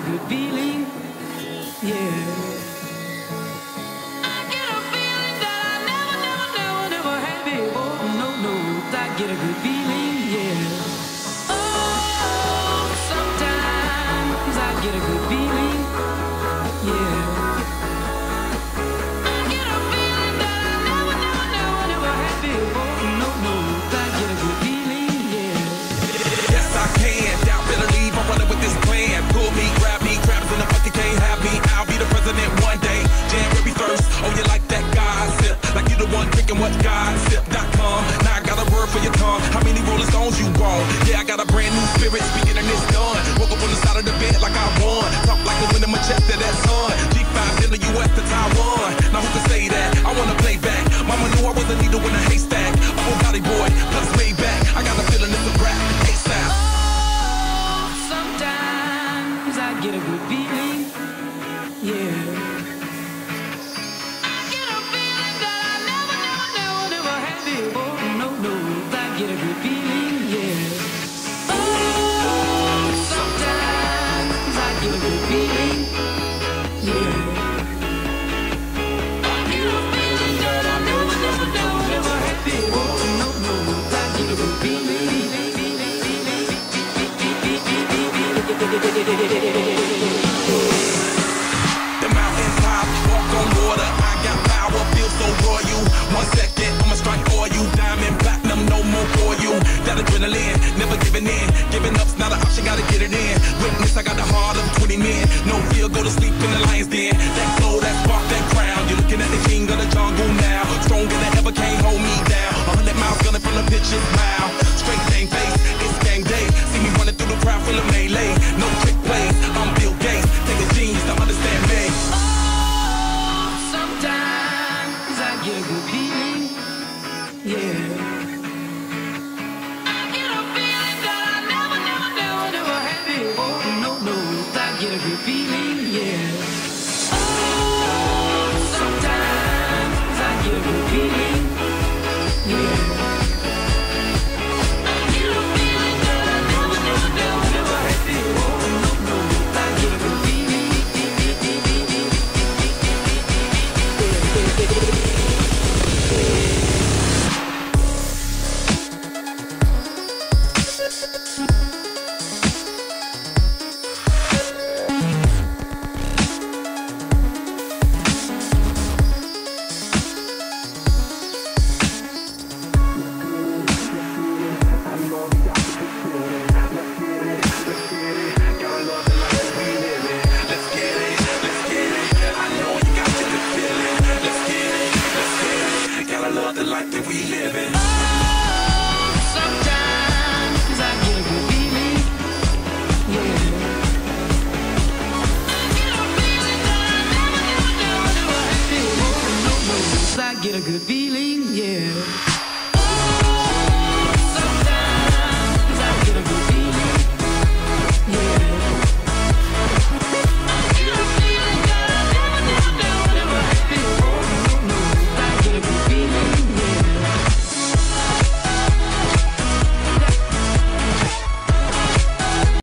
a good feeling, yeah. I get a feeling that I never had before. No, no, I get a good feeling, yeah. Oh, sometimes I get a good feeling, yeah. I get a feeling that I never had before. No, no, I get a good feeling, yeah. Yes, I can. Doubt, better leave. I'm running with this plan. Pull me, grab me, crabs in the bucket can't have me. I'll be the president one day. January 1st. Oh, you like that gossip? Like you the one drinking what gossip.com. Now I got a word for your tongue. How many Rolling Stones you want? Yeah, I got a brand new spirit. Speaking and it's done. Woke up on the side of the bed like I won. Talk like a win in my chest to that sun. G5 in the US to Taiwan. Now who can say that? I wanna play back. Mama knew I was a needle in a haystack. I'm a body boy, plus way back. I got a feeling it's a rap. ASAP. Oh, sometimes I get a good feeling, yeah. I get a feeling that I never had before. No, no, I get a good feeling, yeah. Oh, sometimes I get a good feeling, yeah. I get a feeling that I never had before. No, no, I get a good feeling. The mountain top, walk on water. I got power, feel so royal. 1 second, I'ma strike for you. Diamond, platinum, no more for you. That adrenaline, never giving in. Giving up's not an option, gotta get it in. Witness, I got the heart of 20 men. No fear, go to sleep in the lion's den. That glow, that spark, that crown. You're looking at the king of the jungle now. Stronger than ever, can't hold me down. 100 miles gunning from the pitcher's mouth. Straight game face, it's game day. See me running through the crowd full of melee. No trick plays, I'm Bill Gates. Take a genius to understand me. Oh, sometimes I get a good feeling, yeah. I get a feeling that I never had before. No, no, I get a good feeling, yeah. Oh, sometimes I get a good feeling, yeah. I get a feeling that I never had before. No, no, I get a good feeling. Love the life that we live in. Oh, sometimes I get a good feeling, yeah. I get a feeling that I never had before. No, no, I get a good feeling, yeah.